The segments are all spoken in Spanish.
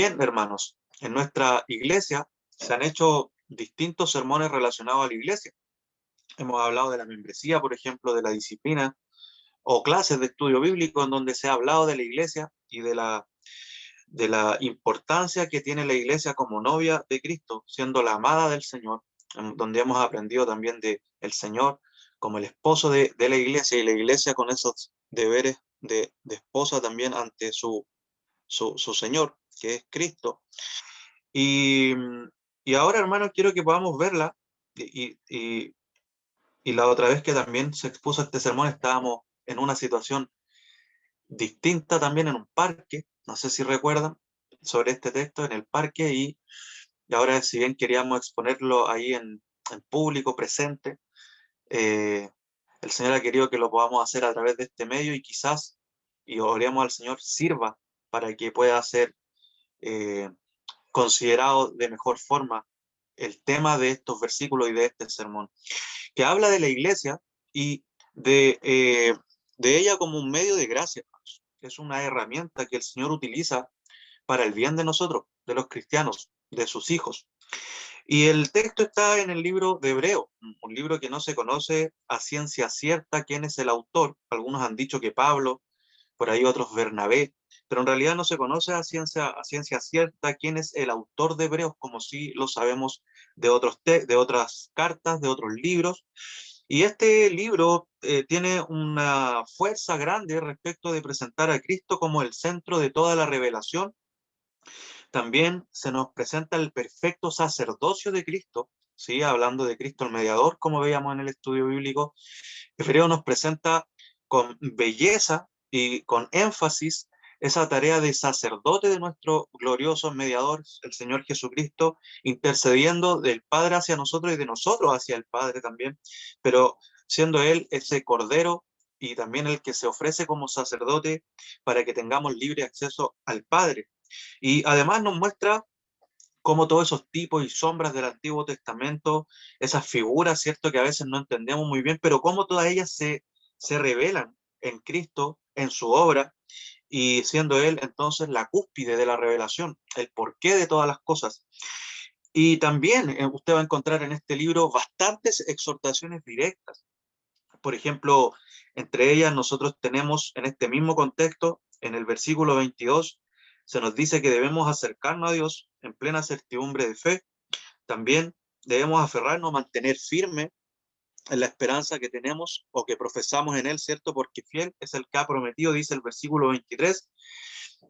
Bien, hermanos, en nuestra iglesia se han hecho distintos sermones relacionados a la iglesia. Hemos hablado de la membresía, por ejemplo, de la disciplina o clases de estudio bíblico en donde se ha hablado de la iglesia y de la importancia que tiene la iglesia como novia de Cristo, siendo la amada del Señor, en donde hemos aprendido también de el Señor como el esposo de la iglesia y la iglesia con esos deberes de esposa también ante su Señor, que es Cristo. Y, y ahora, hermano, quiero que podamos verla. Y la otra vez que también se expuso este sermón, estábamos en una situación distinta también en un parque. No sé si recuerdan sobre este texto en el parque. Y ahora, si bien queríamos exponerlo ahí en público, presente, eh, el Señor ha querido que lo podamos hacer a través de este medio y quizás, y oremos al Señor, sirva para que pueda ser eh, considerado de mejor forma el tema de estos versículos y de este sermón, que habla de la iglesia y de ella como un medio de gracia. Es una herramienta que el Señor utiliza para el bien de nosotros, de los cristianos, de sus hijos. Y el texto está en el libro de Hebreo, un libro que no se conoce a ciencia cierta quién es el autor. Algunos han dicho que Pablo, por ahí otros Bernabé, pero en realidad no se conoce a ciencia cierta quién es el autor de Hebreos, como si lo sabemos de otras cartas, de otros libros. Y este libro tiene una fuerza grande respecto de presentar a Cristo como el centro de toda la revelación. También se nos presenta el perfecto sacerdocio de Cristo, ¿sí? Hablando de Cristo el mediador, como veíamos en el estudio bíblico. Hebreo nos presenta con belleza y con énfasis esa tarea de sacerdote de nuestro glorioso mediador, el Señor Jesucristo, intercediendo del Padre hacia nosotros y de nosotros hacia el Padre también, pero siendo Él ese Cordero y también el que se ofrece como sacerdote para que tengamos libre acceso al Padre. Y además nos muestra cómo todos esos tipos y sombras del Antiguo Testamento, esas figuras, ¿cierto? Que a veces no entendemos muy bien, pero cómo todas ellas se revelan en Cristo, en su obra, y siendo Él entonces la cúspide de la revelación, el porqué de todas las cosas. Y también usted va a encontrar en este libro bastantes exhortaciones directas. Por ejemplo, entre ellas nosotros tenemos en este mismo contexto, en el versículo 22, se nos dice que debemos acercarnos a Dios en plena certidumbre de fe. También debemos aferrarnos, mantener firme en la esperanza que tenemos o que profesamos en Él, ¿cierto? Porque fiel es el que ha prometido, dice el versículo 23.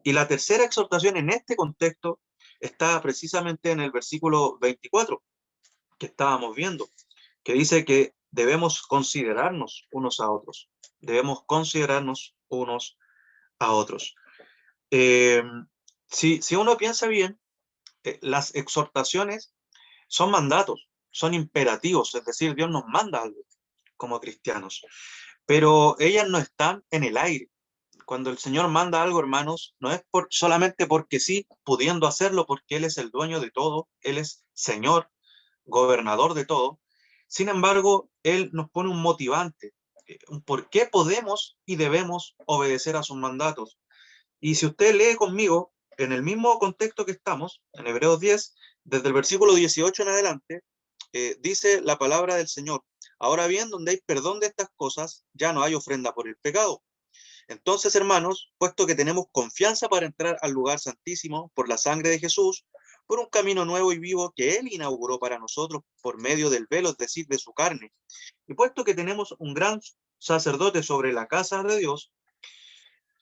Y la tercera exhortación en este contexto está precisamente en el versículo 24 que estábamos viendo, que dice que debemos considerarnos unos a otros. Debemos considerarnos unos a otros. Eh, si uno piensa bien, las exhortaciones son mandatos, son imperativos, es decir, Dios nos manda algo como cristianos, pero ellas no están en el aire. Cuando el Señor manda algo, hermanos, no es solamente porque sí, pudiendo hacerlo, porque Él es el dueño de todo, Él es Señor, gobernador de todo. Sin embargo, Él nos pone un motivante, un por qué podemos y debemos obedecer a sus mandatos. Y si usted lee conmigo, en el mismo contexto que estamos, en Hebreos 10, desde el versículo 18 en adelante, dice la palabra del Señor: ahora bien, donde hay perdón de estas cosas, ya no hay ofrenda por el pecado. Entonces, hermanos, puesto que tenemos confianza para entrar al lugar santísimo por la sangre de Jesús, por un camino nuevo y vivo que Él inauguró para nosotros por medio del velo, es decir, de su carne, y puesto que tenemos un gran sacerdote sobre la casa de Dios,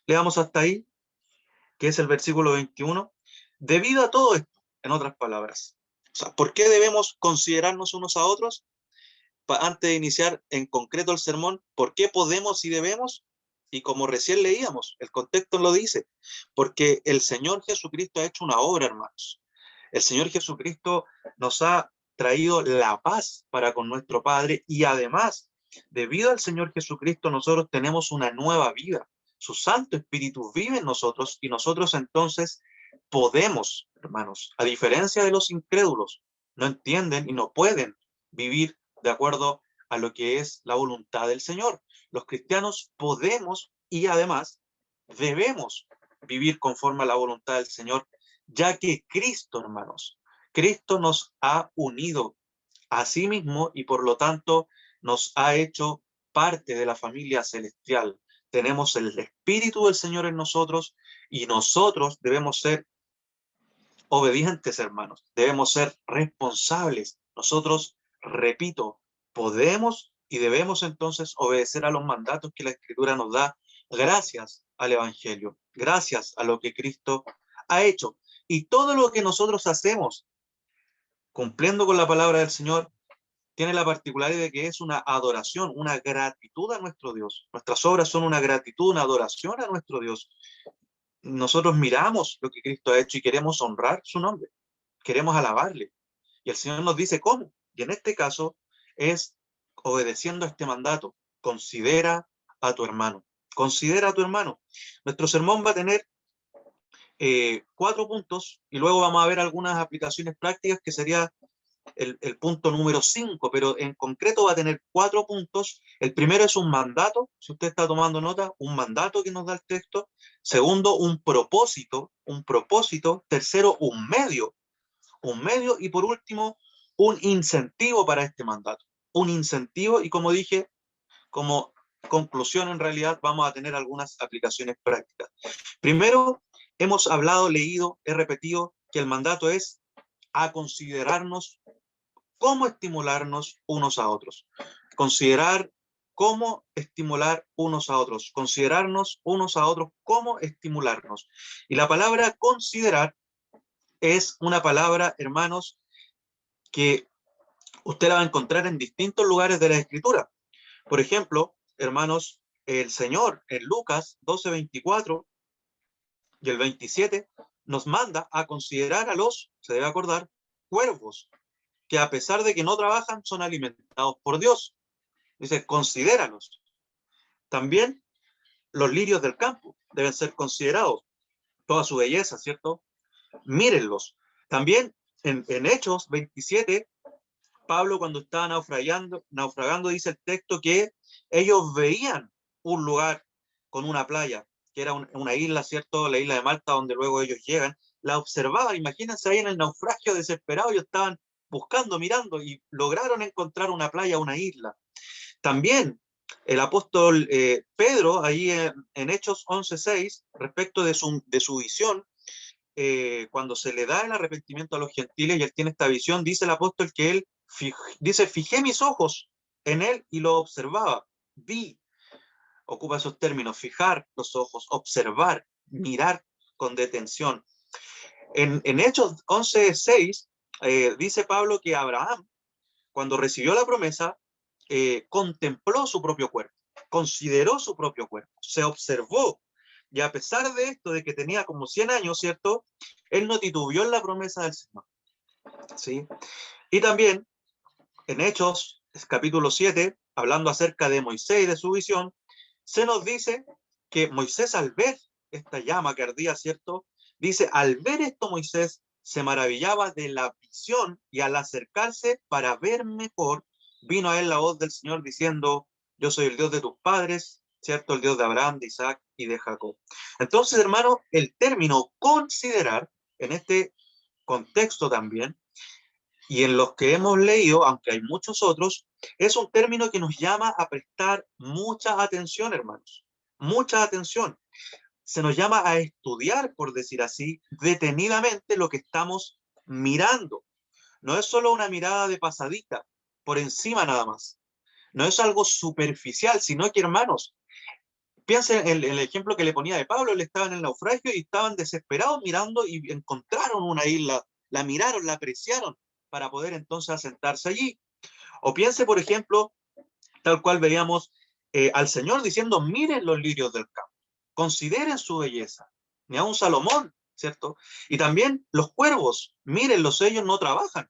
leamos hasta ahí, que es el versículo 21, debido a todo esto, en otras palabras. O sea, ¿por qué debemos considerarnos unos a otros? Antes de iniciar en concreto el sermón, ¿por qué podemos y debemos? Y como recién leíamos, el contexto lo dice, porque el Señor Jesucristo ha hecho una obra, hermanos. El Señor Jesucristo nos ha traído la paz para con nuestro Padre y además, debido al Señor Jesucristo, nosotros tenemos una nueva vida. Su Santo Espíritu vive en nosotros y nosotros entonces podemos, hermanos, a diferencia de los incrédulos, no entienden y no pueden vivir de acuerdo a lo que es la voluntad del Señor. Los cristianos podemos y además debemos vivir conforme a la voluntad del Señor, ya que Cristo, hermanos, Cristo nos ha unido a sí mismo y por lo tanto nos ha hecho parte de la familia celestial. Tenemos el Espíritu del Señor en nosotros y nosotros debemos ser obedientes, hermanos. Debemos ser responsables. Nosotros, repito, podemos y debemos entonces obedecer a los mandatos que la Escritura nos da gracias al Evangelio, gracias a lo que Cristo ha hecho. Y todo lo que nosotros hacemos cumpliendo con la palabra del Señor tiene la particularidad de que es una adoración, una gratitud a nuestro Dios. Nuestras obras son una gratitud, una adoración a nuestro Dios. Nosotros miramos lo que Cristo ha hecho y queremos honrar su nombre, queremos alabarle. Y el Señor nos dice cómo. Y en este caso es obedeciendo a este mandato. Considera a tu hermano. Considera a tu hermano. Nuestro sermón va a tener 4 puntos y luego vamos a ver algunas aplicaciones prácticas que sería el punto número 5, pero en concreto va a tener 4 puntos. El primero es un mandato, si usted está tomando nota, un mandato que nos da el texto. Segundo, un propósito, un propósito. Tercero, un medio, y por último, un incentivo para este mandato. Un incentivo y como dije, como conclusión en realidad vamos a tener algunas aplicaciones prácticas. Primero, hemos hablado, leído, he repetido que el mandato es a considerarnos cómo estimularnos unos a otros. Considerar cómo estimular unos a otros. Considerarnos unos a otros, cómo estimularnos. Y la palabra considerar es una palabra, hermanos, que usted la va a encontrar en distintos lugares de la Escritura. Por ejemplo, hermanos, el Señor en Lucas 12:24 y el 27 nos manda a considerar a los, se debe acordar, cuervos, que a pesar de que no trabajan, son alimentados por Dios. Dice, considéralos. También los lirios del campo deben ser considerados, toda su belleza, ¿cierto? Mírenlos. También en Hechos 27, Pablo cuando estaba naufragando, dice el texto que ellos veían un lugar con una playa, que era una isla, ¿cierto? La isla de Malta, donde luego ellos llegan. La observaban, imagínense ahí en el naufragio desesperado, ellos estaban buscando, mirando y lograron encontrar una playa, una isla. También el apóstol Pedro, ahí en Hechos 11:6, respecto de su visión, cuando se le da el arrepentimiento a los gentiles y él tiene esta visión, dice el apóstol que él dice, fijé mis ojos en él y lo observaba, vi, ocupa esos términos, fijar los ojos, observar, mirar con detención. En Hechos 11:6 dice Pablo que Abraham, cuando recibió la promesa, contempló su propio cuerpo, consideró su propio cuerpo, se observó. Y a pesar de esto, de que tenía como 100 años, ¿cierto? Él no titubeó en la promesa del Señor. ¿Sí? Y también en Hechos, capítulo 7, hablando acerca de Moisés y de su visión, se nos dice que Moisés al ver esta llama que ardía, ¿cierto? Dice, al ver esto Moisés se maravillaba de la visión y al acercarse para ver mejor, vino a él la voz del Señor diciendo, yo soy el Dios de tus padres, ¿cierto? El Dios de Abraham, de Isaac y de Jacob. Entonces, hermano, el término considerar, en este contexto también, y en los que hemos leído, aunque hay muchos otros, es un término que nos llama a prestar mucha atención, hermanos. Mucha atención. Se nos llama a estudiar, por decir así, detenidamente lo que estamos mirando. No es solo una mirada de pasadita, por encima nada más. No es algo superficial, sino que, hermanos, piensen en el ejemplo que le ponía de Pablo, él estaba en el naufragio y estaban desesperados mirando y encontraron una isla, la miraron, la apreciaron para poder entonces asentarse allí. O piense, por ejemplo, tal cual veíamos al Señor diciendo, miren los lirios del campo, consideren su belleza, ni a un Salomón, ¿cierto? Y también los cuervos, mírenlos, ellos no trabajan.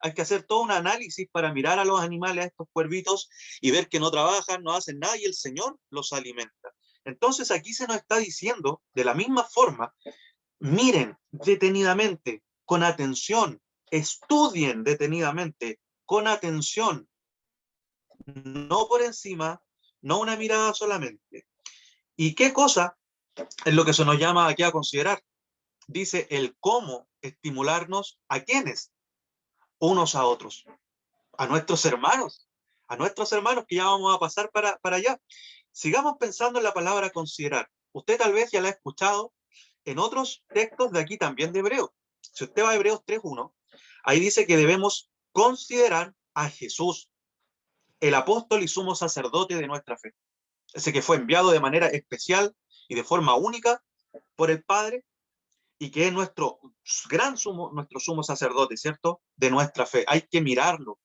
Hay que hacer todo un análisis para mirar a los animales, a estos cuervitos, y ver que no trabajan, no hacen nada, y el Señor los alimenta. Entonces aquí se nos está diciendo, de la misma forma, miren detenidamente, con atención, estudien detenidamente, con atención, no por encima, no una mirada solamente. ¿Y qué cosa es lo que se nos llama aquí a considerar? dice el cómo estimularnos a quiénes, unos a otros, a nuestros hermanos que ya vamos a pasar para allá. Sigamos pensando en la palabra considerar. Usted tal vez ya la ha escuchado en otros textos de aquí también de Hebreos. Si usted va a Hebreos 3:1, ahí dice que debemos considerar a Jesús, el apóstol y sumo sacerdote de nuestra fe. Ese que fue enviado de manera especial y de forma única por el Padre y que es nuestro sumo sacerdote, ¿cierto? De nuestra fe. Hay que mirarlo,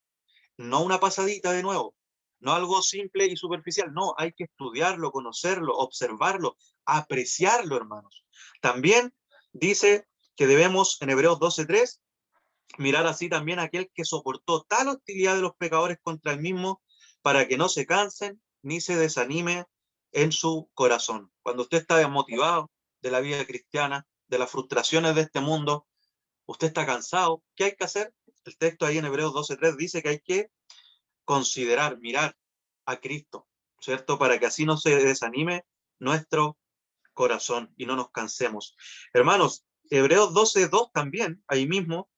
no una pasadita de nuevo, no algo simple y superficial, no, hay que estudiarlo, conocerlo, observarlo, apreciarlo, hermanos. También dice que debemos, en Hebreos 12:3, mirar así también a aquel que soportó tal hostilidad de los pecadores contra el mismo, para que no se cansen ni se desanime en su corazón. Cuando usted está desmotivado de la vida cristiana, de las frustraciones de este mundo, usted está cansado, ¿qué hay que hacer? El texto ahí en Hebreos 12:3 dice que hay que considerar, mirar a Cristo, ¿cierto? Para que así no se desanime nuestro corazón y no nos cansemos. Hermanos, Hebreos 12:2 también, ahí mismo,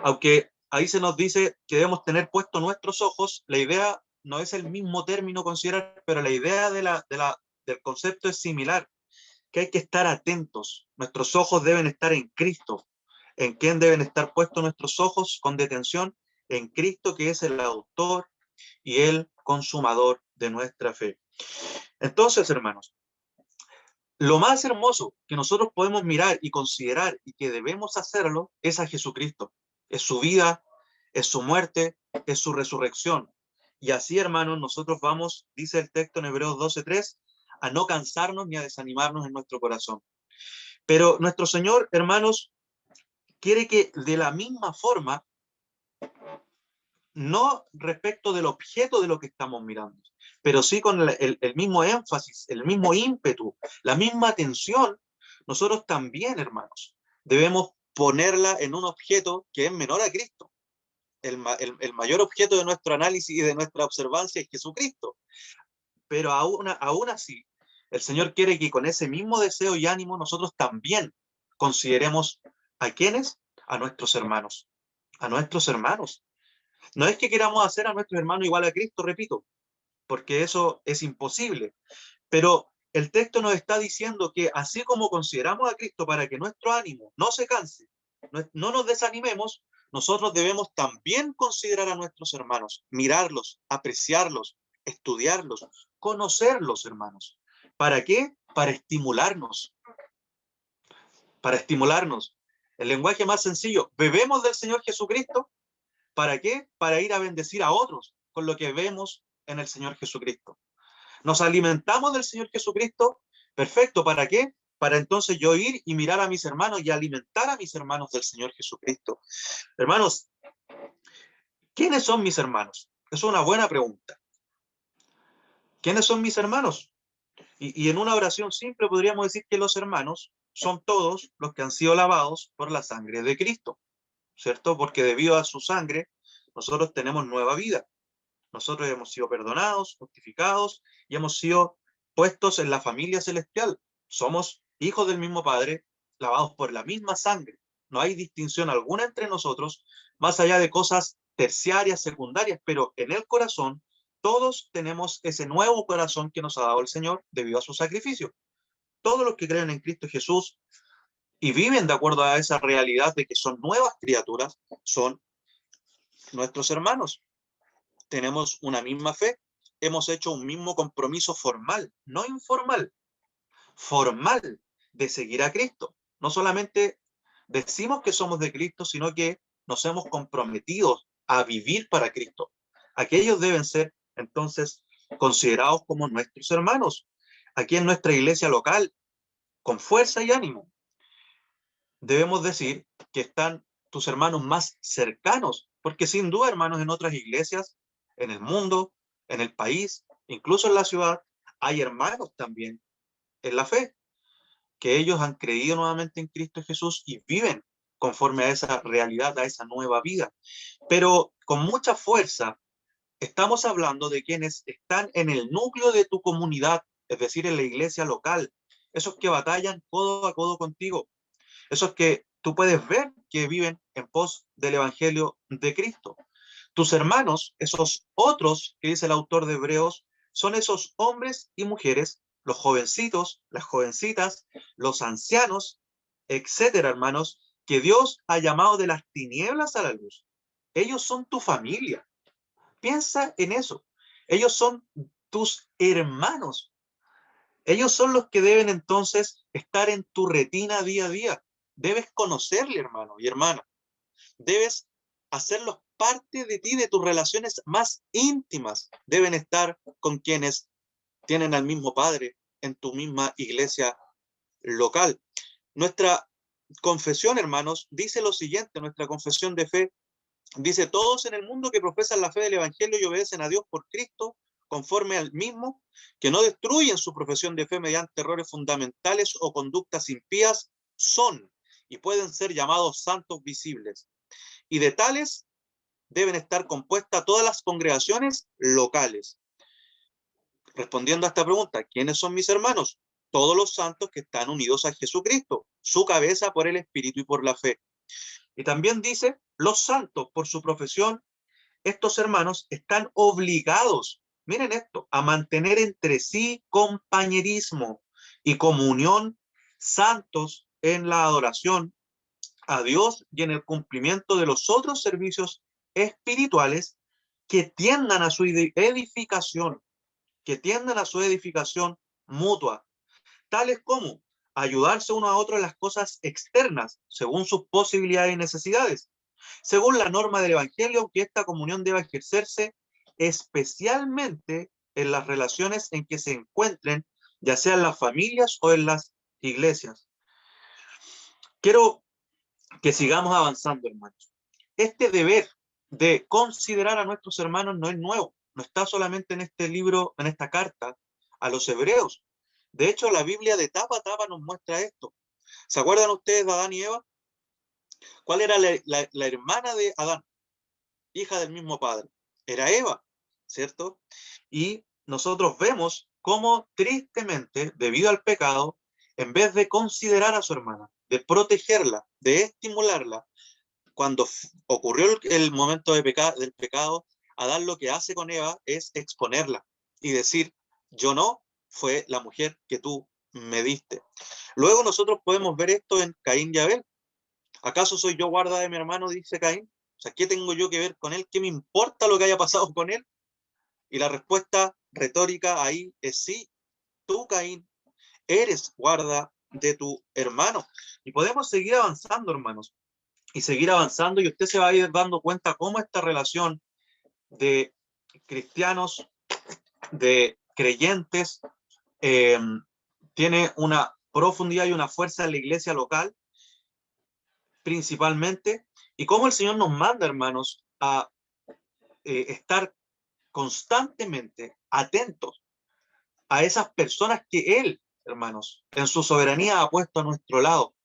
aunque ahí se nos dice que debemos tener puestos nuestros ojos, la idea no es el mismo término considerar, pero la idea del concepto es similar, que hay que estar atentos. Nuestros ojos deben estar en Cristo. ¿En quién deben estar puestos nuestros ojos con detención? En Cristo, que es el autor y el consumador de nuestra fe. Entonces, hermanos, lo más hermoso que nosotros podemos mirar y considerar y que debemos hacerlo es a Jesucristo. Es su vida, es su muerte, es su resurrección. Y así, hermanos, nosotros vamos, dice el texto en Hebreos 12:3, a no cansarnos ni a desanimarnos en nuestro corazón. Pero nuestro Señor, hermanos, quiere que de la misma forma, no respecto del objeto de lo que estamos mirando, pero sí con el mismo énfasis, el mismo ímpetu, la misma atención, nosotros también, hermanos, debemos ponerla en un objeto que es menor a Cristo. El mayor objeto de nuestro análisis y de nuestra observancia es Jesucristo. Pero aún así, el Señor quiere que con ese mismo deseo y ánimo nosotros también consideremos a quiénes, a nuestros hermanos, a nuestros hermanos. No es que queramos hacer a nuestros hermanos igual a Cristo, repito, porque eso es imposible. Pero el texto nos está diciendo que así como consideramos a Cristo para que nuestro ánimo no se canse, no nos desanimemos, nosotros debemos también considerar a nuestros hermanos, mirarlos, apreciarlos, estudiarlos, conocerlos, hermanos. ¿Para qué? Para estimularnos, para estimularnos. El lenguaje más sencillo, bebemos del Señor Jesucristo. ¿Para qué? Para ir a bendecir a otros con lo que vemos en el Señor Jesucristo. Nos alimentamos del Señor Jesucristo. Perfecto. ¿Para qué? Para entonces yo ir y mirar a mis hermanos y alimentar a mis hermanos del Señor Jesucristo. Hermanos, ¿quiénes son mis hermanos? Es una buena pregunta. ¿Quiénes son mis hermanos? Y en una oración simple podríamos decir que los hermanos son todos los que han sido lavados por la sangre de Cristo, ¿cierto? Porque debido a su sangre nosotros tenemos nueva vida. Nosotros hemos sido perdonados, justificados y hemos sido puestos en la familia celestial. Somos hijos del mismo Padre, lavados por la misma sangre. No hay distinción alguna entre nosotros, más allá de cosas terciarias, secundarias, pero en el corazón todos tenemos ese nuevo corazón que nos ha dado el Señor debido a su sacrificio. Todos los que creen en Cristo Jesús y viven de acuerdo a esa realidad de que son nuevas criaturas, son nuestros hermanos. Tenemos una misma fe, hemos hecho un mismo compromiso formal, no informal, formal, de seguir a Cristo. No solamente decimos que somos de Cristo, sino que nos hemos comprometido a vivir para Cristo. Aquellos deben ser entonces considerados como nuestros hermanos. Aquí en nuestra iglesia local, con fuerza y ánimo, debemos decir que están tus hermanos más cercanos, porque sin duda, hermanos, en otras iglesias, en el mundo, en el país, incluso en la ciudad, hay hermanos también en la fe, que ellos han creído nuevamente en Cristo Jesús y viven conforme a esa realidad, a esa nueva vida. Pero con mucha fuerza estamos hablando de quienes están en el núcleo de tu comunidad, es decir, en la iglesia local, esos que batallan codo a codo contigo, esos que tú puedes ver que viven en pos del Evangelio de Cristo. Tus hermanos, esos otros que dice el autor de Hebreos, son esos hombres y mujeres, los jovencitos, las jovencitas, los ancianos, etcétera, hermanos, que Dios ha llamado de las tinieblas a la luz. Ellos son tu familia. Piensa en eso. Ellos son tus hermanos. Ellos son los que deben entonces estar en tu retina día a día. Debes conocerle, hermano y hermana. Debes hacerlos parte de ti, de tus relaciones más íntimas. Deben estar con quienes tienen al mismo Padre en tu misma iglesia local. Nuestra confesión, hermanos, dice lo siguiente, nuestra confesión de fe dice: todos en el mundo que profesan la fe del Evangelio y obedecen a Dios por Cristo, conforme al mismo, que no destruyen su profesión de fe mediante errores fundamentales o conductas impías, son y pueden ser llamados santos visibles. Y de tales deben estar compuestas todas las congregaciones locales. Respondiendo a esta pregunta, ¿quiénes son mis hermanos? Todos los santos que están unidos a Jesucristo, su cabeza por el Espíritu y por la fe. Y también dice, los santos por su profesión, estos hermanos están obligados, miren esto, a mantener entre sí compañerismo y comunión, santos en la adoración a Dios y en el cumplimiento de los otros servicios espirituales que tiendan a su edificación, mutua, tales como ayudarse uno a otro en las cosas externas, según sus posibilidades y necesidades, según la norma del Evangelio, que esta comunión debe ejercerse especialmente en las relaciones en que se encuentren, ya sea en las familias o en las iglesias. Quiero que sigamos avanzando, hermanos. Este deber de considerar a nuestros hermanos no es nuevo, no está solamente en este libro, en esta carta a los hebreos. De hecho, la Biblia de tapa a tapa nos muestra esto. ¿Se acuerdan ustedes de Adán y Eva? ¿Cuál era la hermana de Adán? Hija del mismo padre. Era Eva, ¿cierto? Y nosotros vemos cómo tristemente, debido al pecado, en vez de considerar a su hermana, de protegerla, de estimularla, cuando ocurrió el momento del pecado, Adán lo que hace con Eva es exponerla y decir, yo no, fue la mujer que tú me diste. Luego nosotros podemos ver esto en Caín y Abel. ¿Acaso soy yo guarda de mi hermano? Dice Caín. O sea, ¿qué tengo yo que ver con él? ¿Qué me importa lo que haya pasado con él? Y la respuesta retórica ahí es sí, tú, Caín, eres guarda de tu hermano. Y podemos seguir avanzando, hermanos, y seguir avanzando, y usted se va a ir dando cuenta cómo esta relación de cristianos, de creyentes, tiene una profundidad y una fuerza en la iglesia local, principalmente, y cómo el Señor nos manda, hermanos, a estar constantemente atentos a esas personas que Él, hermanos, en su soberanía ha puesto a nuestro lado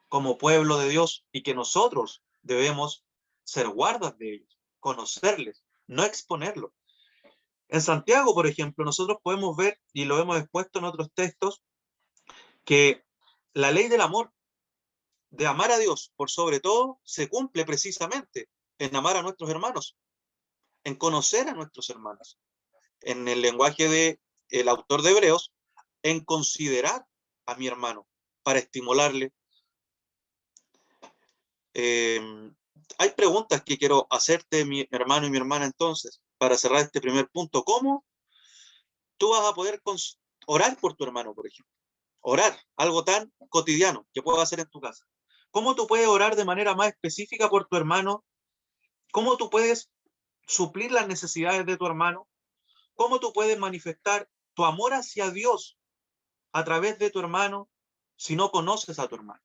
como pueblo de Dios, y que nosotros debemos ser guardas de ellos, conocerles, no exponerlos. En Santiago, por ejemplo, nosotros podemos ver, y lo hemos expuesto en otros textos, que la ley del amor, de amar a Dios por sobre todo, se cumple precisamente en amar a nuestros hermanos, en conocer a nuestros hermanos. En el lenguaje del autor de Hebreos, en considerar a mi hermano para estimularle. Hay preguntas que quiero hacerte, mi hermano y mi hermana, entonces, para cerrar este primer punto. ¿Cómo tú vas a poder orar por tu hermano, por ejemplo? Orar, algo tan cotidiano que puedas hacer en tu casa. ¿Cómo tú puedes orar de manera más específica por tu hermano? ¿Cómo tú puedes suplir las necesidades de tu hermano? ¿Cómo tú puedes manifestar tu amor hacia Dios a través de tu hermano si no conoces a tu hermano?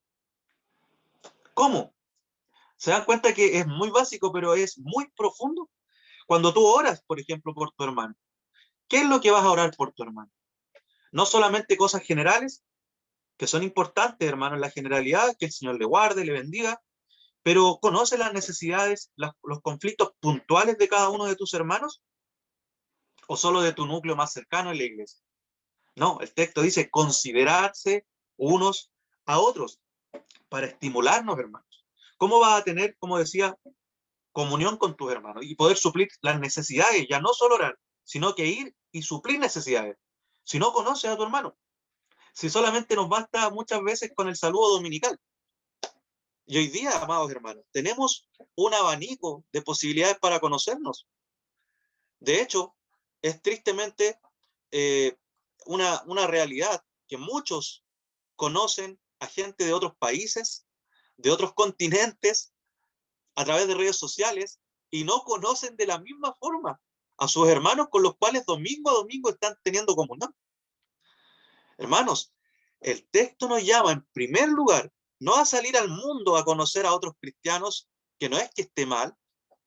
¿Cómo? ¿Se dan cuenta que es muy básico, pero es muy profundo? Cuando tú oras, por ejemplo, por tu hermano, ¿qué es lo que vas a orar por tu hermano? No solamente cosas generales, que son importantes, hermano, en la generalidad, que el Señor le guarde, le bendiga, pero ¿conoce las necesidades, los conflictos puntuales de cada uno de tus hermanos? ¿O solo de tu núcleo más cercano en la iglesia? No, el texto dice considerarse unos a otros para estimularnos, hermanos. ¿Cómo vas a tener, como decía, comunión con tus hermanos y poder suplir las necesidades? Ya no solo orar, sino que ir y suplir necesidades. Si no conoces a tu hermano, si solamente nos basta muchas veces con el saludo dominical. Y hoy día, amados hermanos, tenemos un abanico de posibilidades para conocernos. De hecho, es tristemente eh, una realidad que muchos conocen a gente de otros países, de otros continentes, a través de redes sociales, y no conocen de la misma forma a sus hermanos con los cuales domingo a domingo están teniendo comunión. Hermanos, el texto nos llama en primer lugar no a salir al mundo a conocer a otros cristianos, que no es que esté mal,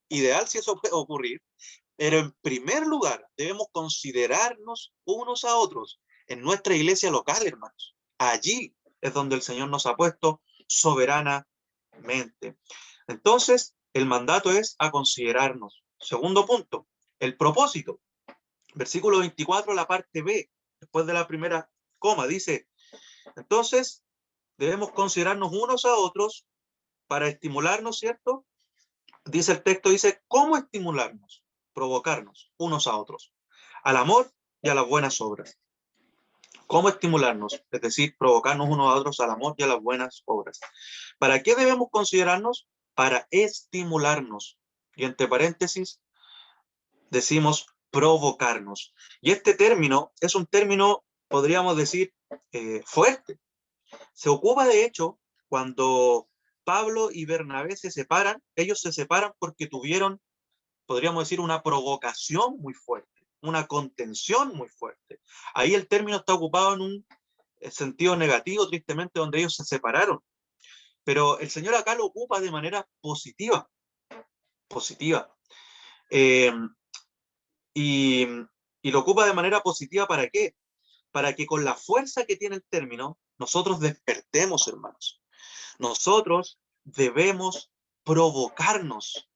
ideal si eso puede ocurrir, pero en primer lugar debemos considerarnos unos a otros en nuestra iglesia local, hermanos. Allí es donde el Señor nos ha puesto soberanamente. Entonces, el mandato es a considerarnos. Segundo punto, el propósito. Versículo 24, la parte B, después de la primera coma, dice, entonces debemos considerarnos unos a otros para estimularnos, ¿cierto? Dice el texto, dice, ¿cómo estimularnos? Provocarnos unos a otros, al amor y a las buenas obras. ¿Cómo estimularnos? Es decir, provocarnos unos a otros al amor y a las buenas obras. ¿Para qué debemos considerarnos? Para estimularnos. Y entre paréntesis, decimos provocarnos. Y este término es un término, podríamos decir, fuerte. Se ocupa, de hecho, cuando Pablo y Bernabé se separan. Ellos se separan porque tuvieron, podríamos decir, una provocación muy fuerte, una contención muy fuerte. Ahí el término está ocupado en un sentido negativo, tristemente, donde ellos se separaron. Pero el Señor acá lo ocupa de manera positiva, positiva. Eh, y, y lo ocupa de manera positiva, ¿para qué? Para que con la fuerza que tiene el término, nosotros despertemos, hermanos. Nosotros debemos provocarnos,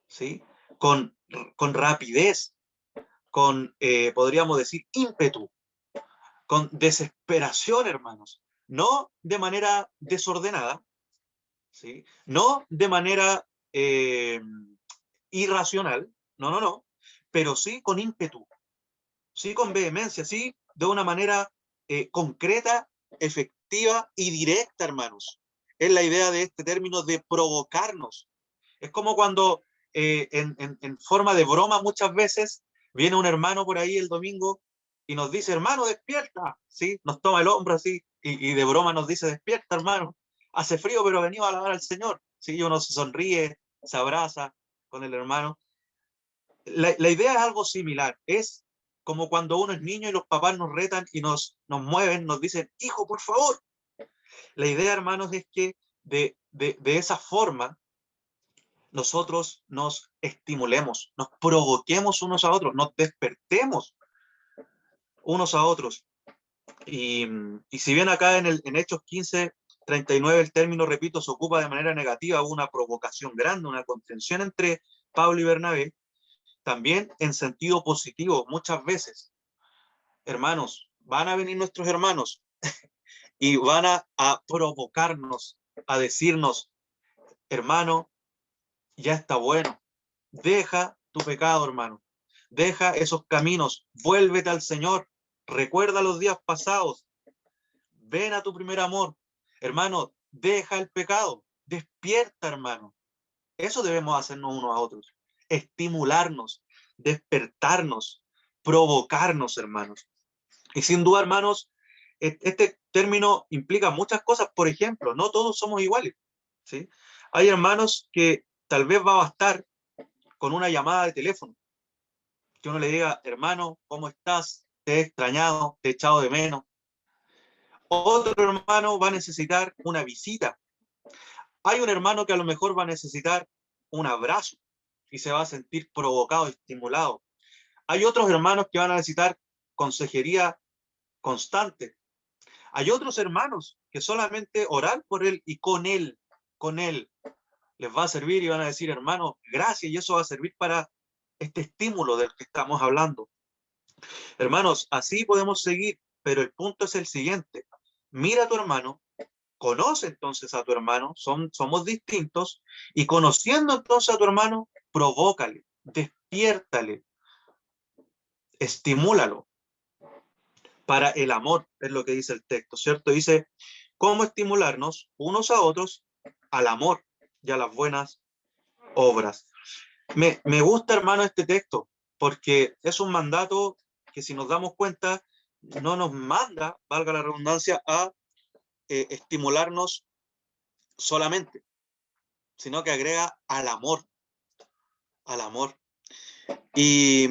¿sí? Con rapidez, con, podríamos decir, ímpetu, con desesperación, hermanos. No de manera desordenada, ¿sí? No de manera irracional, no, no, no, pero sí con ímpetu, sí con vehemencia, sí de una manera concreta, efectiva y directa, hermanos. Es la idea de este término de provocarnos. Es como cuando en forma de broma muchas veces viene un hermano por ahí el domingo y nos dice, hermano, despierta, ¿sí? Nos toma el hombro así y de broma nos dice, despierta, hermano, hace frío, pero venimos a alabar al Señor, ¿sí? Y uno se sonríe, se abraza con el hermano. La idea es algo similar, es como cuando uno es niño y los papás nos retan y nos mueven, nos dicen, hijo, por favor. La idea, hermanos, es que de esa forma nosotros nos estimulemos, nos provoquemos unos a otros, nos despertemos unos a otros. Y si bien acá en Hechos 15:39 el término, repito, se ocupa de manera negativa, hubo una provocación grande, una contención entre Pablo y Bernabé, también en sentido positivo, muchas veces, hermanos, van a venir nuestros hermanos y van a provocarnos, a decirnos, hermano, ya está bueno, deja tu pecado, hermano, deja esos caminos, vuélvete al Señor, recuerda los días pasados, ven a tu primer amor, hermano, deja el pecado, despierta, hermano. Eso debemos hacernos unos a otros, estimularnos, despertarnos, provocarnos, hermanos. Y sin duda, hermanos, este término implica muchas cosas. Por ejemplo, no todos somos iguales, ¿sí? Hay hermanos que tal vez va a bastar con una llamada de teléfono, que uno le diga, hermano, ¿cómo estás? Te he extrañado, te he echado de menos. Otro hermano va a necesitar una visita. Hay un hermano que a lo mejor va a necesitar un abrazo y se va a sentir provocado, estimulado. Hay otros hermanos que van a necesitar consejería constante. Hay otros hermanos que solamente orar por él y con él, les va a servir y van a decir, hermano, gracias, y eso va a servir para este estímulo del que estamos hablando. Hermanos, así podemos seguir, pero el punto es el siguiente. Mira a tu hermano Conoce entonces a tu hermano, somos distintos, y conociendo entonces a tu hermano, provócale, despiértale, estimúlalo para el amor, es lo que dice el texto, ¿cierto? Dice, ¿cómo estimularnos unos a otros al amor y a las buenas obras? Me gusta, hermano, este texto, porque es un mandato que, si nos damos cuenta, no nos manda, valga la redundancia, a estimularnos solamente, sino que agrega al amor, al amor. Y,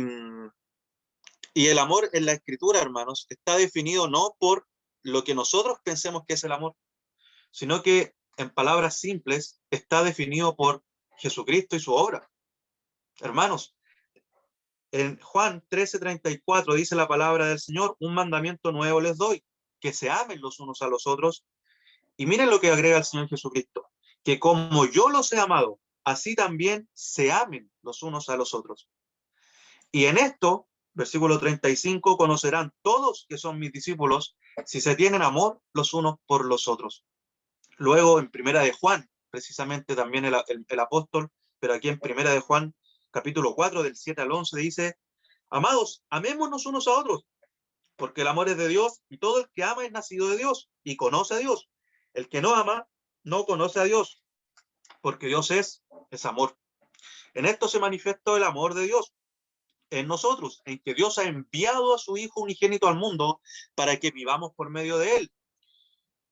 y el amor en la Escritura, hermanos, está definido no por lo que nosotros pensemos que es el amor, sino que, en palabras simples, está definido por Jesucristo y su obra. Hermanos, en Juan 13:34 dice la palabra del Señor, un mandamiento nuevo les doy, que se amen los unos a los otros. Y miren lo que agrega el Señor Jesucristo, que como yo los he amado, así también se amen los unos a los otros. Y en esto, versículo 35, conocerán todos que son mis discípulos si se tienen amor los unos por los otros. Luego, en Primera de Juan, precisamente también el apóstol, pero aquí en Primera de Juan, capítulo 4, del 7 al 11, dice, amados, amémonos unos a otros, porque el amor es de Dios, y todo el que ama es nacido de Dios y conoce a Dios. El que no ama no conoce a Dios, porque Dios es amor. En esto se manifiesta el amor de Dios en nosotros, en que Dios ha enviado a su Hijo unigénito al mundo para que vivamos por medio de él.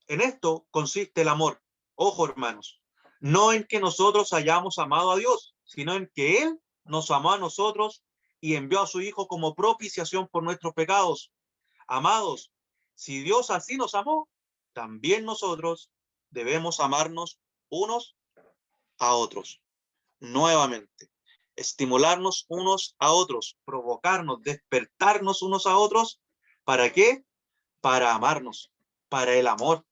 En esto consiste el amor. Ojo, hermanos, no en que nosotros hayamos amado a Dios, sino en que Él nos amó a nosotros y envió a su Hijo como propiciación por nuestros pecados. Amados, si Dios así nos amó, también nosotros debemos amarnos unos a otros. Nuevamente, estimularnos unos a otros, provocarnos, despertarnos unos a otros. ¿Para qué? Para amarnos, para el amor.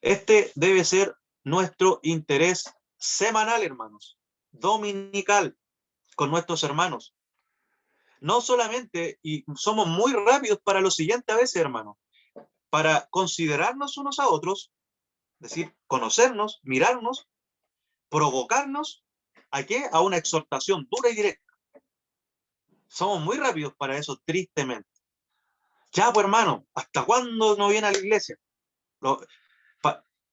Este debe ser nuestro interés semanal, hermanos, dominical, con nuestros hermanos. No solamente, y somos muy rápidos para lo siguiente a veces, hermanos, para considerarnos unos a otros, es decir, conocernos, mirarnos, provocarnos, ¿a qué? A una exhortación dura y directa. Somos muy rápidos para eso, tristemente. Ya, pues, hermano, ¿hasta cuándo no viene a la iglesia? Lo,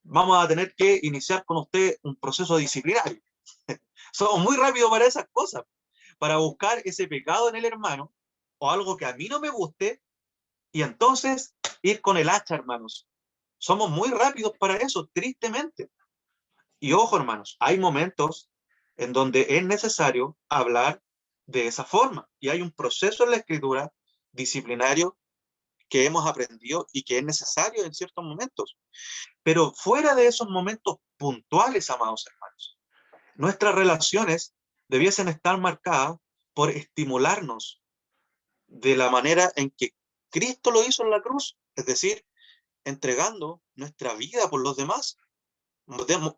vamos a tener que iniciar con usted un proceso disciplinario. Somos muy rápidos para esas cosas, para buscar ese pecado en el hermano o algo que a mí no me guste y entonces ir con el hacha, hermanos. Somos muy rápidos para eso, tristemente. Y ojo, hermanos, hay momentos en donde es necesario hablar de esa forma y hay un proceso en la escritura disciplinario que hemos aprendido y que es necesario en ciertos momentos. Pero fuera de esos momentos puntuales, amados hermanos, nuestras relaciones debiesen estar marcadas por estimularnos de la manera en que Cristo lo hizo en la cruz, es decir, entregando nuestra vida por los demás,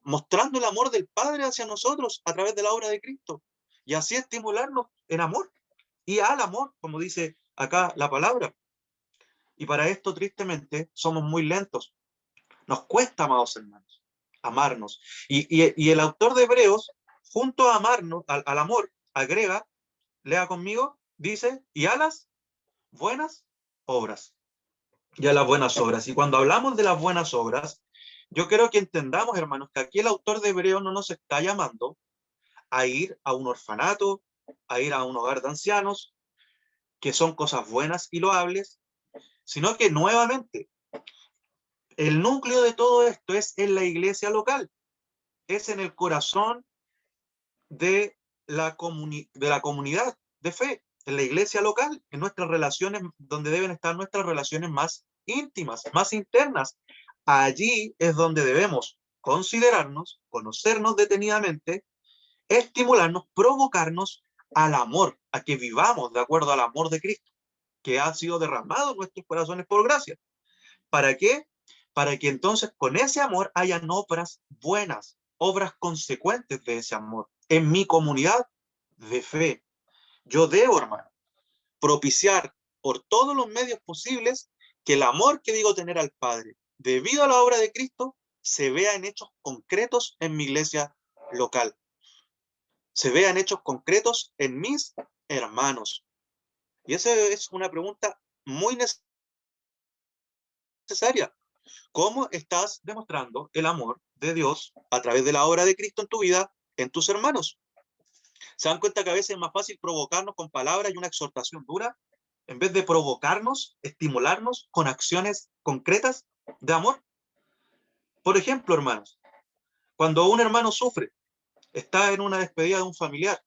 mostrando el amor del Padre hacia nosotros a través de la obra de Cristo, y así estimularnos en amor y al amor, como dice acá la palabra. Y para esto, tristemente, somos muy lentos. Nos cuesta, amados hermanos, amarnos. Y el autor de Hebreos, junto a amarnos, al amor, agrega, lea conmigo, dice, y a las buenas obras. Y a las buenas obras. Y cuando hablamos de las buenas obras, yo quiero que entendamos, hermanos, que aquí el autor de Hebreos no nos está llamando a ir a un orfanato, a ir a un hogar de ancianos, que son cosas buenas y loables, sino que nuevamente el núcleo de todo esto es en la iglesia local, es en el corazón de de la comunidad de fe, en la iglesia local, en nuestras relaciones, donde deben estar nuestras relaciones más íntimas, más internas. Allí es donde debemos considerarnos, conocernos detenidamente, estimularnos, provocarnos al amor, a que vivamos de acuerdo al amor de Cristo, que ha sido derramado en nuestros corazones por gracia. ¿Para qué? Para que entonces con ese amor hayan obras buenas, obras consecuentes de ese amor en mi comunidad de fe. Yo debo, hermano, propiciar por todos los medios posibles que el amor que digo tener al Padre debido a la obra de Cristo, se vea en hechos concretos en mi iglesia local. Se vea en hechos concretos en mis hermanos. Y esa es una pregunta muy necesaria. ¿Cómo estás demostrando el amor de Dios a través de la obra de Cristo en tu vida, en tus hermanos? ¿Se dan cuenta que a veces es más fácil provocarnos con palabras y una exhortación dura, en vez de provocarnos, estimularnos con acciones concretas de amor? Por ejemplo, hermanos, cuando un hermano sufre, está en una despedida de un familiar,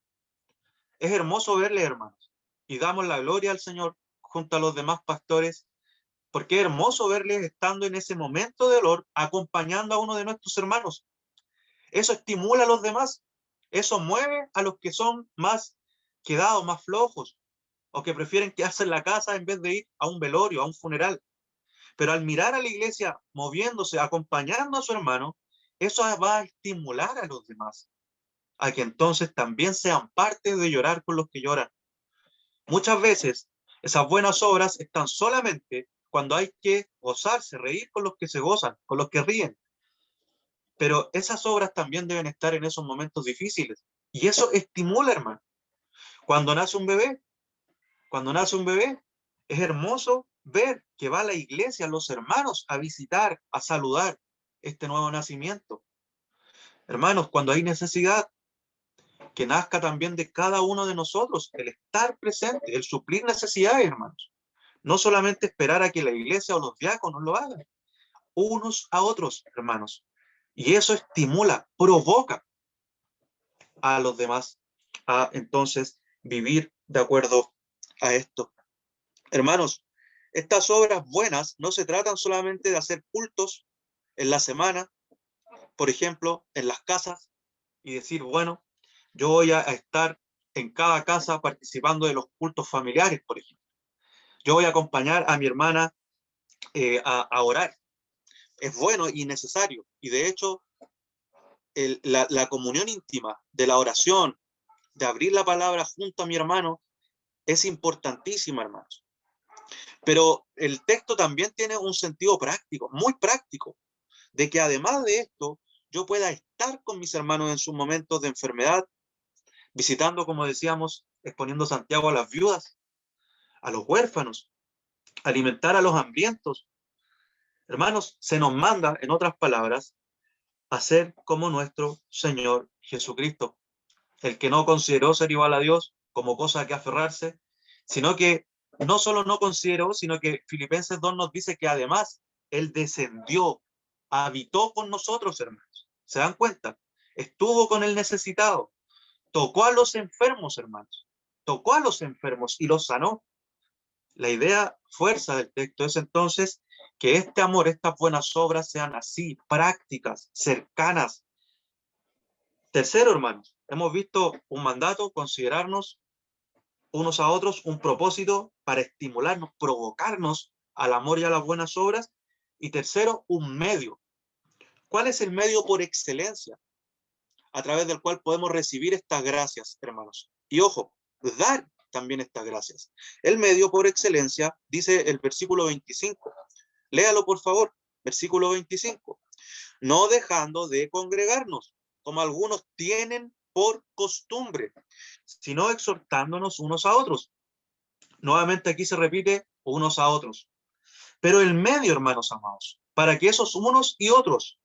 es hermoso verle, hermanos, y damos la gloria al Señor junto a los demás pastores, porque es hermoso verles estando en ese momento de dolor, acompañando a uno de nuestros hermanos. Eso estimula a los demás, eso mueve a los que son más quedados, más flojos, o que prefieren quedarse en la casa en vez de ir a un velorio, a un funeral. Pero al mirar a la iglesia moviéndose, acompañando a su hermano, eso va a estimular a los demás, a que entonces también sean parte de llorar con los que lloran. Muchas veces esas buenas obras están solamente cuando hay que gozarse, reír con los que se gozan, con los que ríen. Pero esas obras también deben estar en esos momentos difíciles. Y eso estimula, hermano. Cuando nace un bebé, cuando nace un bebé, es hermoso ver que va a la iglesia, los hermanos, a visitar, a saludar este nuevo nacimiento. Hermanos, cuando hay necesidad, que nazca también de cada uno de nosotros, el estar presente, el suplir necesidades, hermanos. No solamente esperar a que la iglesia o los diáconos lo hagan, unos a otros, hermanos. Y eso estimula, provoca a los demás a entonces vivir de acuerdo a esto. Hermanos, estas obras buenas no se tratan solamente de hacer cultos en la semana, por ejemplo, en las casas, y decir, bueno, yo voy a estar en cada casa participando de los cultos familiares, por ejemplo. Yo voy a acompañar a mi hermana a orar. Es bueno y necesario. Y de hecho, la comunión íntima de la oración, de abrir la palabra junto a mi hermano, es importantísima, hermanos. Pero el texto también tiene un sentido práctico, muy práctico, de que además de esto, yo pueda estar con mis hermanos en sus momentos de enfermedad, visitando, como decíamos, exponiendo Santiago a las viudas, a los huérfanos, alimentar a los hambrientos. Hermanos, se nos manda, en otras palabras, a ser como nuestro Señor Jesucristo, el que no consideró ser igual a Dios como cosa a que aferrarse, sino que no solo no consideró, sino que Filipenses 2 nos dice que además Él descendió, habitó con nosotros, hermanos. ¿Se dan cuenta? Estuvo con el necesitado, tocó a los enfermos, hermanos, tocó a los enfermos y los sanó. La idea fuerza del texto es entonces que este amor, estas buenas obras sean así, prácticas, cercanas. Tercero, hermanos, hemos visto un mandato, considerarnos unos a otros, un propósito para estimularnos, provocarnos al amor y a las buenas obras. Y tercero, un medio. ¿Cuál es el medio por excelencia a través del cual podemos recibir estas gracias, hermanos? Y ojo, dar también estas gracias. El medio por excelencia, dice el versículo 25. Léalo, por favor. Versículo 25. No dejando de congregarnos, como algunos tienen por costumbre, sino exhortándonos unos a otros. Nuevamente aquí se repite unos a otros. Pero el medio, hermanos amados, para que esos unos y otros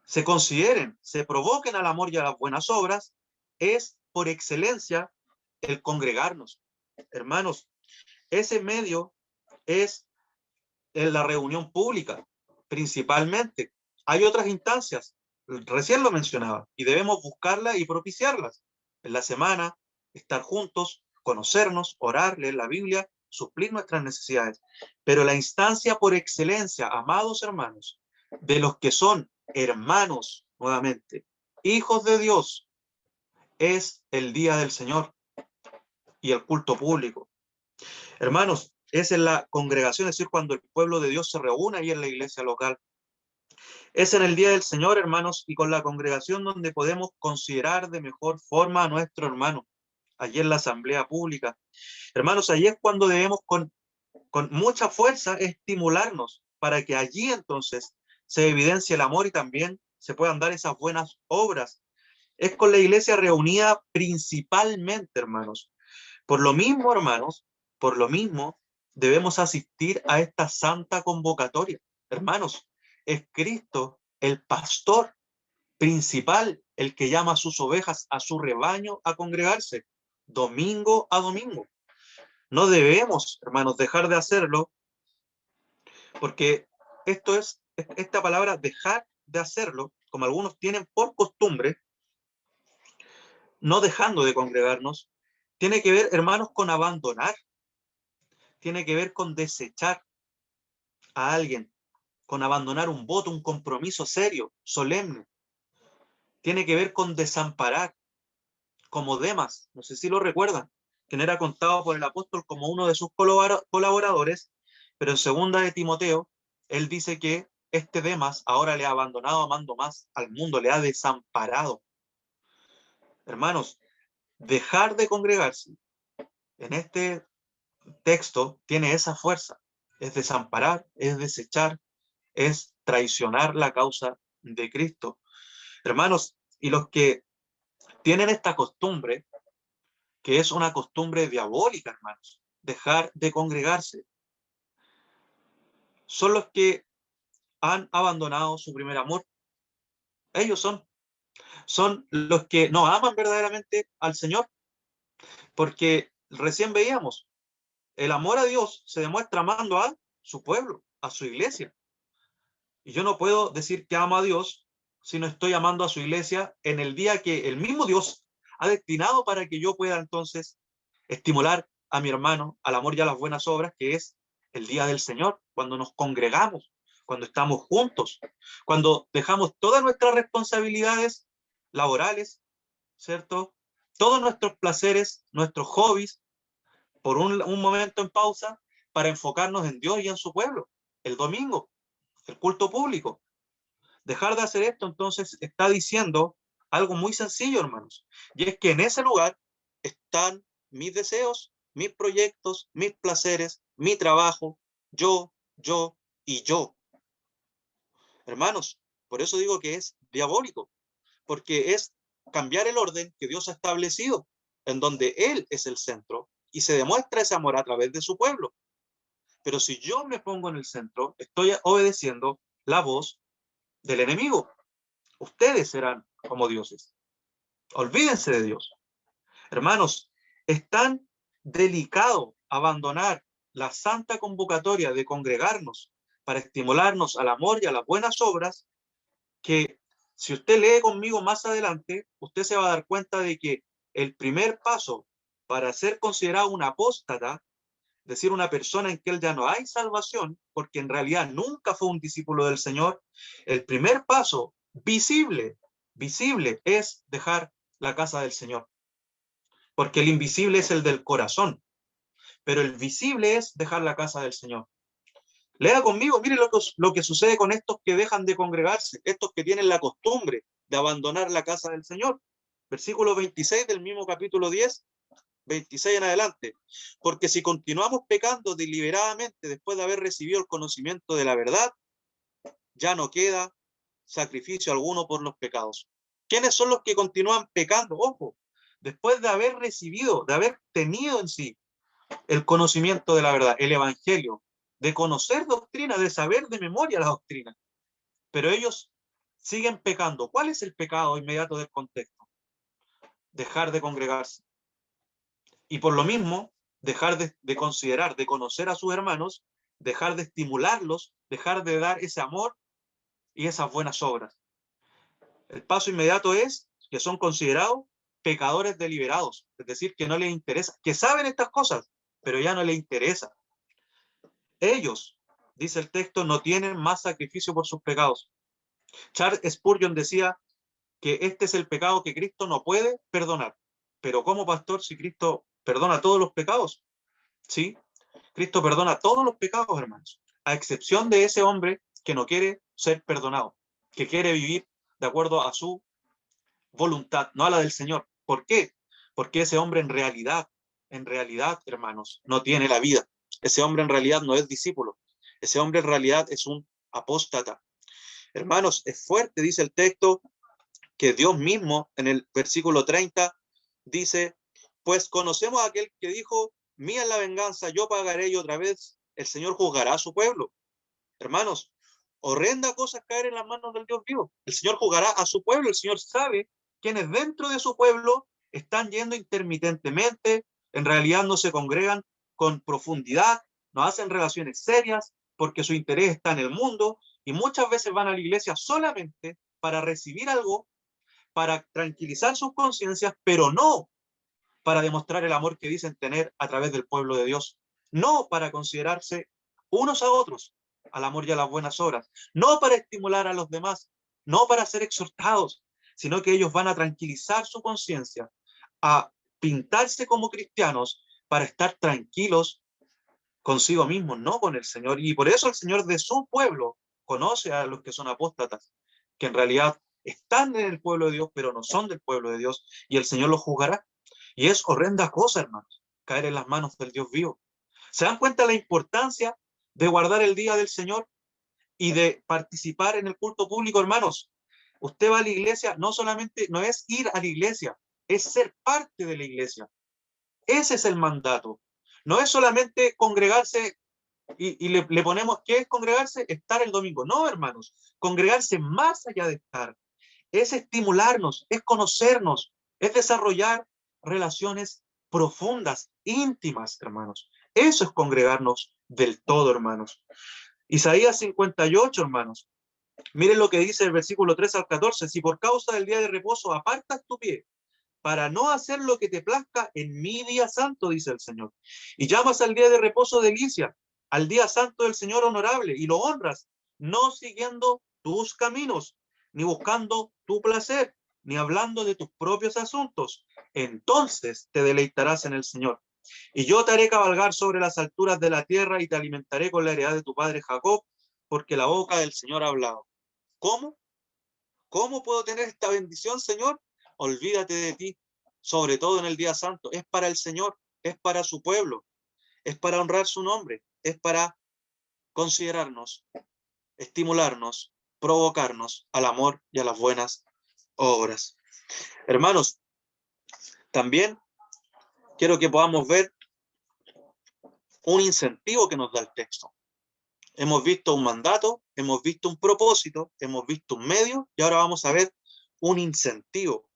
se consideren, se provoquen al amor y a las buenas obras, es por excelencia el congregarnos. Hermanos, ese medio es en la reunión pública, principalmente. Hay otras instancias, recién lo mencionaba, y debemos buscarlas y propiciarlas. En la semana, estar juntos, conocernos, orar, leer la Biblia, suplir nuestras necesidades. Pero la instancia por excelencia, amados hermanos, de los que son hermanos, nuevamente, hijos de Dios, es el día del Señor y el culto público. Hermanos, es en la congregación, es decir, cuando el pueblo de Dios se reúne ahí en la iglesia local. Es en el día del Señor, hermanos, y con la congregación donde podemos considerar de mejor forma a nuestro hermano, allí en la asamblea pública. Hermanos, allí es cuando debemos con mucha fuerza estimularnos para que allí entonces se evidencie el amor y también se puedan dar esas buenas obras. Es con la iglesia reunida principalmente, hermanos. Por lo mismo, hermanos, por lo mismo, debemos asistir a esta santa convocatoria. Hermanos, es Cristo el pastor principal, el que llama a sus ovejas, a su rebaño, a congregarse, domingo a domingo. No debemos, hermanos, dejar de hacerlo, porque esta palabra dejar de hacerlo, como algunos tienen por costumbre, no dejando de congregarnos, tiene que ver, hermanos, con abandonar, tiene que ver con desechar a alguien, con abandonar un voto, un compromiso serio, solemne. Tiene que ver con desamparar, como Demas, no sé si lo recuerdan, quien era contado por el apóstol como uno de sus colaboradores, pero en segunda de Timoteo, él dice que este Demas ahora le ha abandonado amando más al mundo, le ha desamparado. Hermanos, dejar de congregarse en este texto tiene esa fuerza, es desamparar, es desechar, es traicionar la causa de Cristo. Hermanos, y los que tienen esta costumbre, que es una costumbre diabólica, hermanos, dejar de congregarse, son los que han abandonado su primer amor. Ellos son los que no aman verdaderamente al Señor, porque recién veíamos, el amor a Dios se demuestra amando a su pueblo, a su iglesia. Y yo no puedo decir que amo a Dios si no estoy amando a su iglesia en el día que el mismo Dios ha destinado para que yo pueda entonces estimular a mi hermano al amor y a las buenas obras, que es el día del Señor, cuando nos congregamos, cuando estamos juntos, cuando dejamos todas nuestras responsabilidades laborales, ¿cierto? Todos nuestros placeres, nuestros hobbies, por un momento en pausa, para enfocarnos en Dios y en su pueblo, el domingo, el culto público. Dejar de hacer esto, entonces, está diciendo algo muy sencillo, hermanos, y es que en ese lugar están mis deseos, mis proyectos, mis placeres, mi trabajo, yo y yo. Hermanos, por eso digo que es diabólico, porque es cambiar el orden que Dios ha establecido, en donde Él es el centro y se demuestra ese amor a través de su pueblo. Pero si yo me pongo en el centro, estoy obedeciendo la voz del enemigo. Ustedes serán como dioses. Olvídense de Dios. Hermanos, es tan delicado abandonar la santa convocatoria de congregarnos para estimularnos al amor y a las buenas obras, que si usted lee conmigo más adelante, usted se va a dar cuenta de que el primer paso para ser considerado un apóstata, es decir, una persona en que él ya no hay salvación, porque en realidad nunca fue un discípulo del Señor, el primer paso visible es dejar la casa del Señor, porque el invisible es el del corazón, pero el visible es dejar la casa del Señor. Lea conmigo, mire lo que sucede con estos que dejan de congregarse, estos que tienen la costumbre de abandonar la casa del Señor. Versículo 26 del mismo capítulo 10, 26 en adelante. Porque si continuamos pecando deliberadamente después de haber recibido el conocimiento de la verdad, ya no queda sacrificio alguno por los pecados. ¿Quiénes son los que continúan pecando? Ojo, después de haber recibido, de haber tenido en sí el conocimiento de la verdad, el evangelio, de conocer doctrina, de saber de memoria la doctrina. Pero ellos siguen pecando. ¿Cuál es el pecado inmediato del contexto? Dejar de congregarse. Y por lo mismo, dejar de considerar, de conocer a sus hermanos, dejar de estimularlos, dejar de dar ese amor y esas buenas obras. El paso inmediato es que son considerados pecadores deliberados, es decir, que no les interesa, que saben estas cosas, pero ya no les interesa. Ellos, dice el texto, no tienen más sacrificio por sus pecados. Charles Spurgeon decía que este es el pecado que Cristo no puede perdonar. Pero ¿cómo, pastor, si Cristo perdona todos los pecados? Sí, Cristo perdona todos los pecados, hermanos, a excepción de ese hombre que no quiere ser perdonado, que quiere vivir de acuerdo a su voluntad, no a la del Señor. ¿Por qué? Porque ese hombre en realidad, hermanos, no tiene la vida. Ese hombre en realidad no es discípulo. Ese hombre en realidad es un apóstata. Hermanos, es fuerte, dice el texto, que Dios mismo en el versículo 30 dice, pues conocemos a aquel que dijo, mía es la venganza, yo pagaré, y otra vez el Señor juzgará a su pueblo. Hermanos, horrenda cosa es caer en las manos del Dios vivo. El Señor juzgará a su pueblo. El Señor sabe quienes dentro de su pueblo están yendo intermitentemente, en realidad no se congregan con profundidad, no hacen relaciones serias porque su interés está en el mundo, y muchas veces van a la iglesia solamente para recibir algo, para tranquilizar sus conciencias, pero no para demostrar el amor que dicen tener a través del pueblo de Dios, no para considerarse unos a otros al amor y a las buenas obras, no para estimular a los demás, no para ser exhortados, sino que ellos van a tranquilizar su conciencia, a pintarse como cristianos para estar tranquilos consigo mismos, no con el Señor. Y por eso el Señor de su pueblo conoce a los que son apóstatas, que en realidad están en el pueblo de Dios, pero no son del pueblo de Dios, y el Señor los juzgará. Y es horrenda cosa, hermanos, caer en las manos del Dios vivo. ¿Se dan cuenta de la importancia de guardar el día del Señor y de participar en el culto público, hermanos? Usted va a la iglesia, no solamente, no es ir a la iglesia, es ser parte de la iglesia. Ese es el mandato. No es solamente congregarse y le ponemos, ¿qué es congregarse? Estar el domingo. No, hermanos, congregarse más allá de estar. Es estimularnos, es conocernos, es desarrollar relaciones profundas, íntimas, hermanos. Eso es congregarnos del todo, hermanos. Isaías 58, hermanos. Miren lo que dice el versículo 3 al 14. Si por causa del día de reposo apartas tu pie para no hacer lo que te plazca en mi día santo, dice el Señor, y llamas al día de reposo delicia, al día santo del Señor honorable, y lo honras, no siguiendo tus caminos, ni buscando tu placer, ni hablando de tus propios asuntos, entonces te deleitarás en el Señor. Y yo te haré cabalgar sobre las alturas de la tierra y te alimentaré con la heredad de tu padre Jacob, porque la boca del Señor ha hablado. ¿Cómo? ¿Cómo puedo tener esta bendición, Señor? Olvídate de ti, sobre todo en el día santo. Es para el Señor, es para su pueblo, es para honrar su nombre, es para considerarnos, estimularnos, provocarnos al amor y a las buenas obras. Hermanos, también quiero que podamos ver un incentivo que nos da el texto. Hemos visto un mandato, hemos visto un propósito, hemos visto un medio, y ahora vamos a ver un incentivo.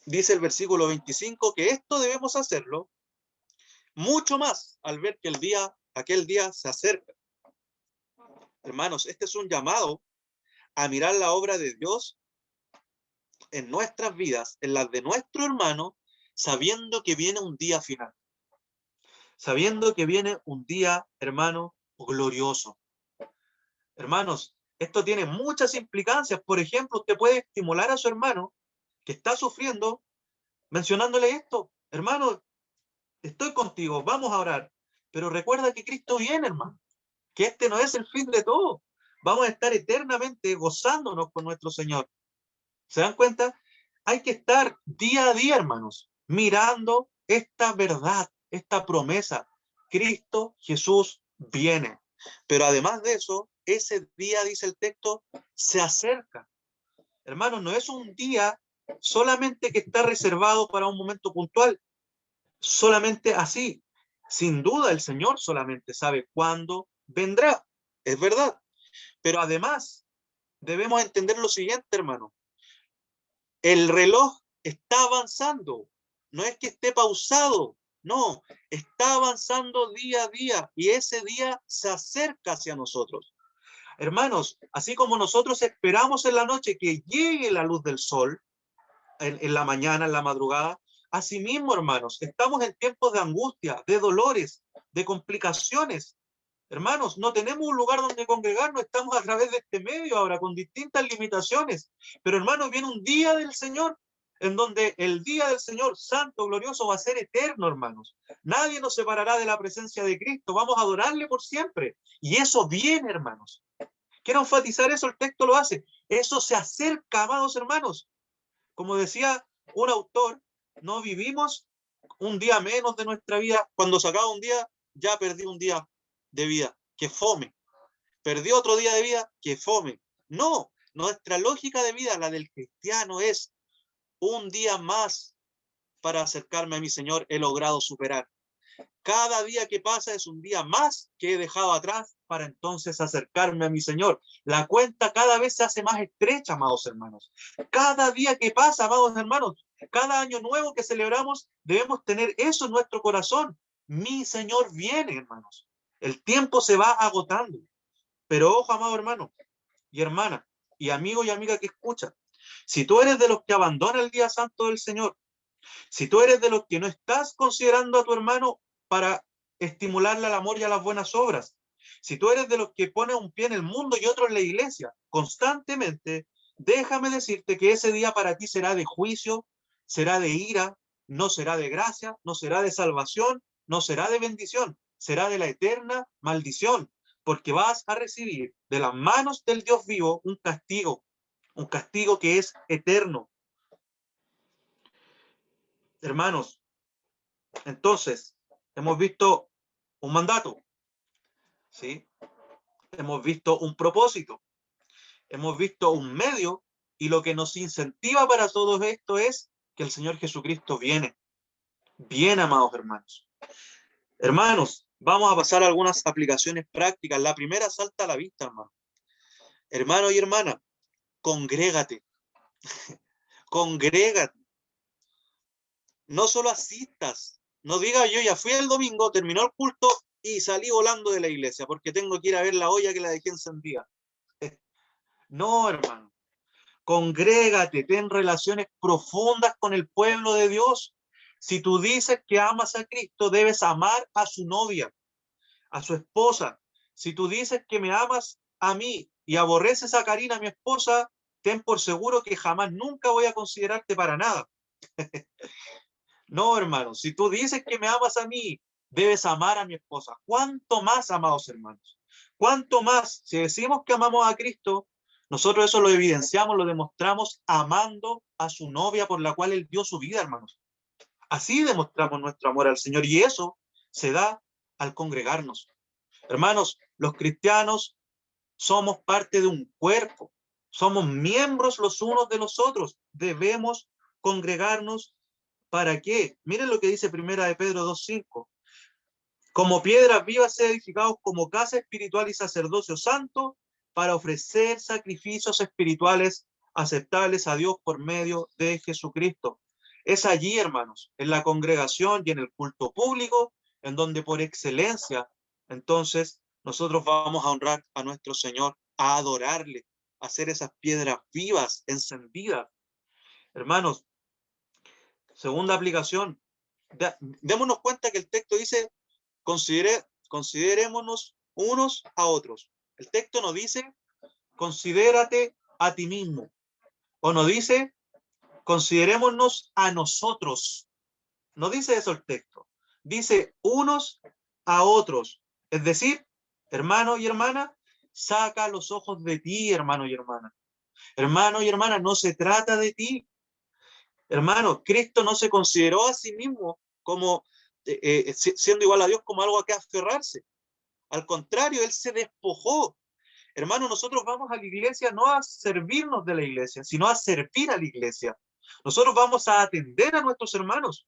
Dice el versículo 25 que esto debemos hacerlo mucho más al ver que aquel día se acerca. Hermanos, este es un llamado a mirar la obra de Dios en nuestras vidas, en las de nuestro hermano, sabiendo que viene un día final, sabiendo que viene un día, hermano, glorioso. Hermanos, esto tiene muchas implicancias. Por ejemplo, usted puede estimular a su hermano que está sufriendo mencionándole esto: hermano, estoy contigo, vamos a orar, pero recuerda que Cristo viene, hermano, que este no es el fin de todo. Vamos a estar eternamente gozándonos con nuestro Señor. ¿Se dan cuenta? Hay que estar día a día, hermanos, mirando esta verdad, esta promesa. Cristo Jesús viene. Pero además de eso, ese día, dice el texto, se acerca. Hermanos, no es un día solamente que está reservado para un momento puntual, solamente así. Sin duda, el Señor solamente sabe cuándo vendrá. Es verdad. Pero además, debemos entender lo siguiente, hermano. El reloj está avanzando. No es que esté pausado. No, está avanzando día a día y ese día se acerca hacia nosotros. Hermanos, así como nosotros esperamos en la noche que llegue la luz del sol, en la mañana, en la madrugada, asimismo, hermanos, estamos en tiempos de angustia, de dolores, de complicaciones. Hermanos, no tenemos un lugar donde congregarnos, estamos a través de este medio ahora con distintas limitaciones. Pero hermanos, viene un día del Señor, en donde el día del Señor santo, glorioso, va a ser eterno, hermanos. Nadie nos separará de la presencia de Cristo, vamos a adorarle por siempre. Y eso viene, hermanos. Quiero enfatizar eso, el texto lo hace. Eso se acerca, amados hermanos. Como decía un autor, no vivimos un día menos de nuestra vida. Cuando se acaba un día, ya perdí un día de vida. ¡Qué fome! perdió otro día de vida, que fome. No, nuestra lógica de vida, la del cristiano, es un día más para acercarme a mi Señor, he logrado superar. Cada día que pasa es un día más que he dejado atrás para entonces acercarme a mi Señor. La cuenta cada vez se hace más estrecha, amados hermanos. Cada día que pasa, amados hermanos, cada año nuevo que celebramos, debemos tener eso en nuestro corazón. Mi Señor viene, hermanos. El tiempo se va agotando. Pero ojo, amado hermano y hermana, y amigo y amiga que escucha, si tú eres de los que abandona el día santo del Señor, si tú eres de los que no estás considerando a tu hermano para estimularle al amor y a las buenas obras, si tú eres de los que pone un pie en el mundo y otro en la iglesia constantemente, déjame decirte que ese día para ti será de juicio, será de ira, no será de gracia, no será de salvación, no será de bendición, será de la eterna maldición, porque vas a recibir de las manos del Dios vivo un castigo que es eterno. Hermanos, entonces, hemos visto un mandato, ¿sí? Hemos visto un propósito, hemos visto un medio, y lo que nos incentiva para todo esto es que el Señor Jesucristo viene. Bien, amados hermanos. Hermanos, vamos a pasar a algunas aplicaciones prácticas. La primera salta a la vista, hermano. Hermano y hermana, congrégate. Congrégate. No solo asistas. No digas yo ya fui el domingo, terminó el culto y salí volando de la iglesia porque tengo que ir a ver la olla que la dejé encendida. No, hermano. Congrégate, ten relaciones profundas con el pueblo de Dios. Si tú dices que amas a Cristo, debes amar a su novia, a su esposa. Si tú dices que me amas a mí y aborreces a Karina, mi esposa, ten por seguro que jamás nunca voy a considerarte para nada. No, hermano, si tú dices que me amas a mí, debes amar a mi esposa. ¿Cuánto más, amados hermanos? ¿Cuánto más? Si decimos que amamos a Cristo, nosotros eso lo evidenciamos, lo demostramos amando a su novia por la cual Él dio su vida, hermanos. Así demostramos nuestro amor al Señor, y eso se da al congregarnos. Hermanos, los cristianos somos parte de un cuerpo, somos miembros los unos de los otros. Debemos congregarnos. ¿Para qué? Miren lo que dice Primera de Pedro 2:5. Como piedras vivas edificados como casa espiritual y sacerdocio santo, para ofrecer sacrificios espirituales aceptables a Dios por medio de Jesucristo. Es allí, hermanos, en la congregación y en el culto público, en donde por excelencia, entonces, nosotros vamos a honrar a nuestro Señor, a adorarle, a hacer esas piedras vivas, encendidas. Hermanos, segunda aplicación, démonos cuenta que el texto dice, considerémonos unos a otros. El texto no dice, considérate a ti mismo, o no dice, considerémonos a nosotros. No dice eso el texto. Dice unos a otros. Es decir, hermano y hermana, saca los ojos de ti, hermano y hermana. Hermano y hermana, no se trata de ti. Hermano, Cristo no se consideró a sí mismo como siendo igual a Dios como algo a que aferrarse. Al contrario, Él se despojó. Hermano, nosotros vamos a la iglesia no a servirnos de la iglesia, sino a servir a la iglesia. Nosotros vamos a atender a nuestros hermanos.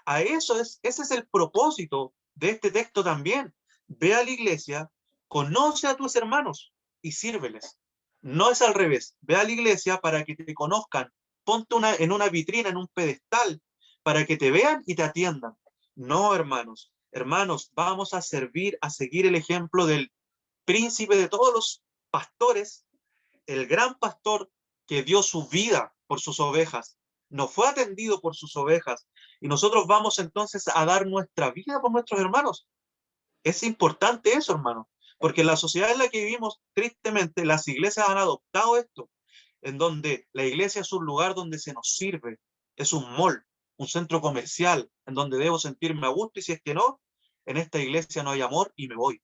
A eso ese es el propósito de este texto también. Ve a la iglesia, conoce a tus hermanos y sírveles. No es al revés. Ve a la iglesia para que te conozcan. Ponte en una vitrina, en un pedestal, para que te vean y te atiendan. No, hermanos. Hermanos, vamos a servir, a seguir el ejemplo del príncipe de todos los pastores, el gran pastor que dio su vida por sus ovejas, no fue atendido por sus ovejas, y nosotros vamos entonces a dar nuestra vida por nuestros hermanos. Es importante eso, hermano, porque en la sociedad en la que vivimos, tristemente, las iglesias han adoptado esto, en donde la iglesia es un lugar donde se nos sirve, es un mall, un centro comercial, en donde debo sentirme a gusto, y si es que no, en esta iglesia no hay amor y me voy.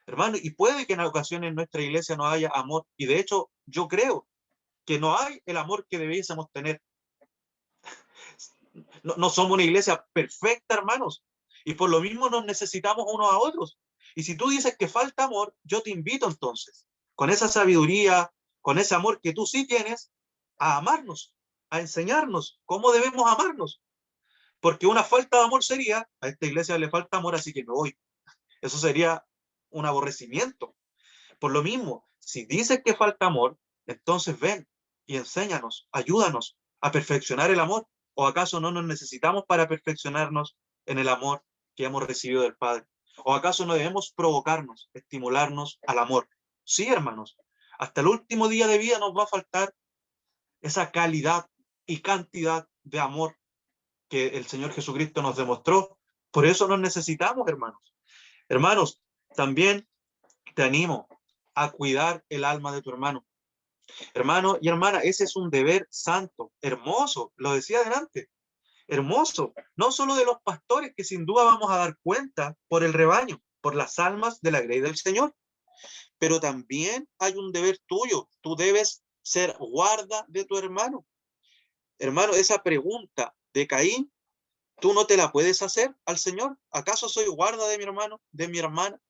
Hermano, y puede que en ocasiones en nuestra iglesia no haya amor, y de hecho yo creo que no hay el amor que debiésemos tener. No somos una iglesia perfecta, hermanos, y por lo mismo nos necesitamos unos a otros. Y si tú dices que falta amor, yo te invito entonces, con esa sabiduría, con ese amor que tú sí tienes, a amarnos, a enseñarnos cómo debemos amarnos. Porque una falta de amor sería, a esta iglesia le falta amor, así que me voy. Eso sería un aborrecimiento. Por lo mismo, si dices que falta amor, entonces ven y enséñanos, ayúdanos a perfeccionar el amor. ¿O acaso no nos necesitamos para perfeccionarnos en el amor que hemos recibido del Padre? ¿O acaso no debemos provocarnos, estimularnos al amor? Sí, hermanos, hasta el último día de vida nos va a faltar esa calidad y cantidad de amor que el Señor Jesucristo nos demostró. Por eso nos necesitamos, hermanos. Hermanos, también te animo a cuidar el alma de tu hermano. Hermano y hermana, ese es un deber santo, hermoso, lo decía adelante, hermoso, no solo de los pastores, que sin duda vamos a dar cuenta por el rebaño, por las almas de la grey del Señor, pero también hay un deber tuyo, tú debes ser guarda de tu hermano. Hermano, esa pregunta de Caín, tú no te la puedes hacer al Señor. ¿Acaso soy guarda de mi hermano, de mi hermana?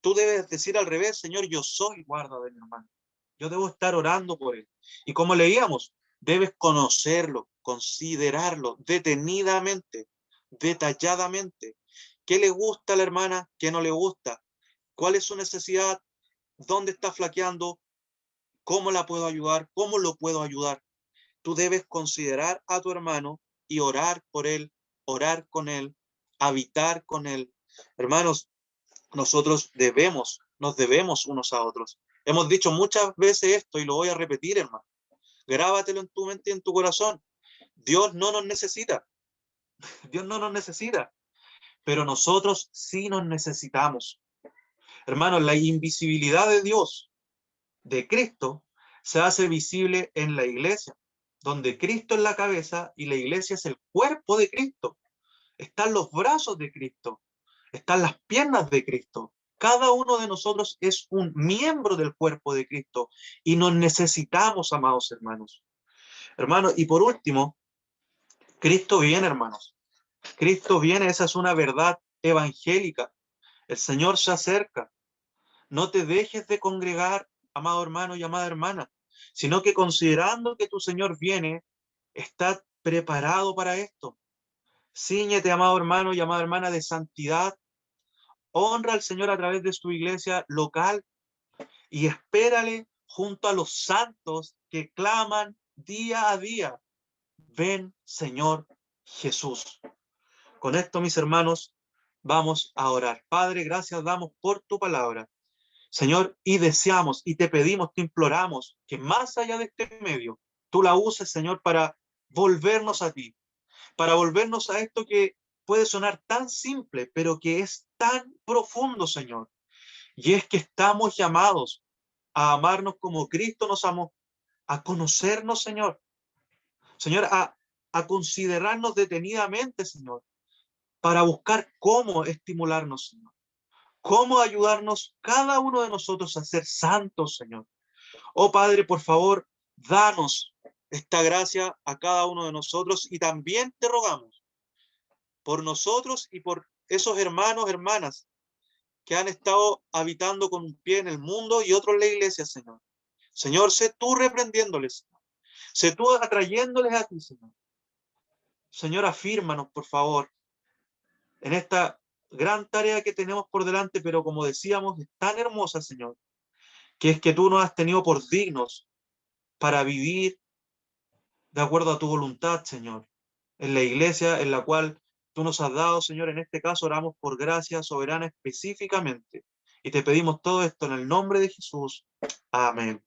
Tú debes decir al revés: Señor, yo soy guarda de mi hermano. Yo debo estar orando por él. Y como leíamos, debes conocerlo, considerarlo detenidamente, detalladamente. ¿Qué le gusta a la hermana? ¿Qué no le gusta? ¿Cuál es su necesidad? ¿Dónde está flaqueando? ¿Cómo la puedo ayudar? ¿Cómo lo puedo ayudar? Tú debes considerar a tu hermano y orar por él, orar con él, habitar con él. Hermanos, nosotros nos debemos unos a otros. Hemos dicho muchas veces esto y lo voy a repetir, hermano. Grábatelo en tu mente y en tu corazón. Dios no nos necesita. Dios no nos necesita. Pero nosotros sí nos necesitamos. Hermanos, la invisibilidad de Dios, de Cristo, se hace visible en la iglesia, donde Cristo es la cabeza y la iglesia es el cuerpo de Cristo. Están los brazos de Cristo, están las piernas de Cristo. Cada uno de nosotros es un miembro del cuerpo de Cristo y nos necesitamos, amados hermanos. Hermanos, y por último, Cristo viene, hermanos. Cristo viene, esa es una verdad evangélica. El Señor se acerca. No te dejes de congregar, amado hermano y amada hermana, sino que considerando que tu Señor viene, está preparado para esto. Cíñete, amado hermano y amada hermana, de santidad. Honra al Señor a través de su iglesia local y espérale junto a los santos que claman día a día: ven, Señor Jesús. Con esto, mis hermanos, vamos a orar. Padre, gracias damos por tu palabra, Señor, y deseamos y te pedimos, te imploramos que más allá de este medio, tú la uses, Señor, para volvernos a ti, para volvernos a esto que puede sonar tan simple, pero que es tan profundo, Señor. Y es que estamos llamados a amarnos como Cristo nos amó, a conocernos, Señor. Señor, a considerarnos detenidamente, Señor, para buscar cómo estimularnos, Señor. Cómo ayudarnos cada uno de nosotros a ser santos, Señor. Oh Padre, por favor, danos esta gracia a cada uno de nosotros y también te rogamos por nosotros y por esos hermanos, hermanas que han estado habitando con un pie en el mundo y otro en la iglesia, Señor. Señor, sé tú reprendiéndoles, sé tú atrayéndoles a ti, Señor. Señor, afírmanos, por favor, en esta gran tarea que tenemos por delante, pero como decíamos, es tan hermosa, Señor, que es que tú nos has tenido por dignos para vivir de acuerdo a tu voluntad, Señor, en la iglesia en la cual tú nos has dado, Señor. En este caso oramos por gracia soberana específicamente y te pedimos todo esto en el nombre de Jesús. Amén.